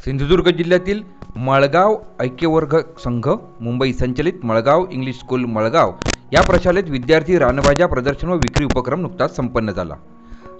सिंधुदुर्ग जिल्ह्यातील मळगाव ऐक्यवर्ग संघ, मुंबई संचलित मळगाव इंग्लिश स्कूल मळगाव या प्रशालेत विद्यार्थी रानभाज्या प्रदर्शन व विक्री उपक्रम नुकताच संपन्न झाला।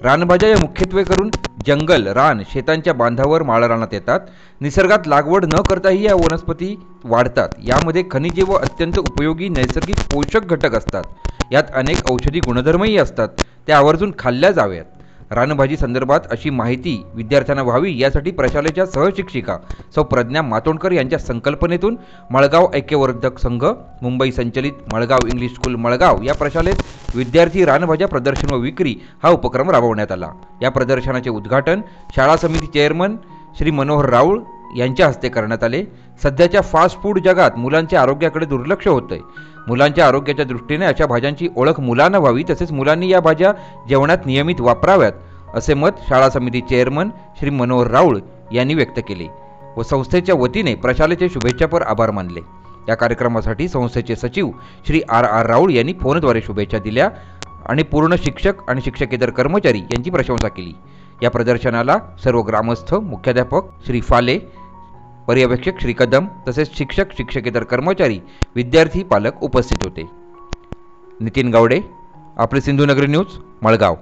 रानभाज्या या मुख्यत्वे करून जंगल, रान, शेतांच्या बांधावर माळरानात येतात। निसर्गात लागवड न करताही या वनस्पती वाढतात। यामध्ये खनिजे व अत्यंत उपयोगी नैसर्गिक पोषक घटक असतात। यात अनेक औषधी गुणधर्मही असतात, त्या आवर्जून खाल्ल्या जाव्यात। रानभाजी संदर्भात अशी माहिती विद्यार्थ्यांना व्हावी यासाठी प्रशालेच्या सहशिक्षिका सौ प्रज्ञा मातोंडकर यांच्या संकल्पनेतून मळगाव ऐक्यवर्धक संघ, मुंबई संचलित मळगाव इंग्लिश स्कूल मळगाव या प्रशालेत विद्यार्थी रानभाज्या प्रदर्शन व विक्री हा उपक्रम राबवण्यात आला। या प्रदर्शनाचे उद्घाटन शाळा समिती चेअरमन श्री मनोहर राऊळ यांच्या हस्ते करण्यात आले। सध्याच्या फास्ट फूड जगात मुलांच्या आरोग्याकडे दुर्लक्ष होतंय। मुलांच्या आरोग्याच्या दृष्टीने अशा भाज्यांची ओळख मुलांना व्हावी, तसेच मुलांनी या भाज्या जेवणात नियमित वापराव्यात, असे मत शाळा समिती चेअरमन श्री मनोहर राऊळ यांनी व्यक्त केले व संस्थेच्या वतीने प्रशालेचे शुभेच्छापर आभार मानले। या कार्यक्रमासाठी संस्थेचे सचिव श्री आर राऊळ यांनी फोनद्वारे शुभेच्छा दिल्या आणि पूर्ण शिक्षक आणि शिक्षकेतर कर्मचारी यांची प्रशंसा केली। या प्रदर्शनाला सर्व ग्रामस्थ, मुख्याध्यापक श्री फाले, पर्यवेक्षक श्री कदम तसेच शिक्षक, शिक्षकेतर कर्मचारी, विद्यार्थी, पालक उपस्थित होते। नितीन गावडे, आपले सिंधुनगरी न्यूज, मळगाव।